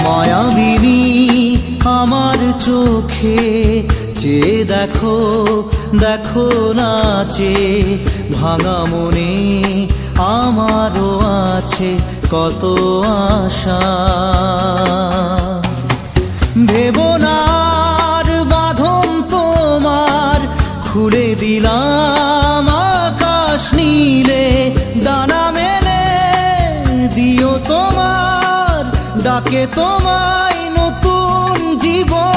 মায়াবিনী আমার চোখে চেয়ে দেখো, দেখো নাচে ভাঙা মনে আমারও আছে কত আশা। ভেবনার বাঁধন তোমার খুলে দিলাম আকাশ নীলে, ডানা মেলে দিও তোমার ডাকে তোমায় নতুন জীবন।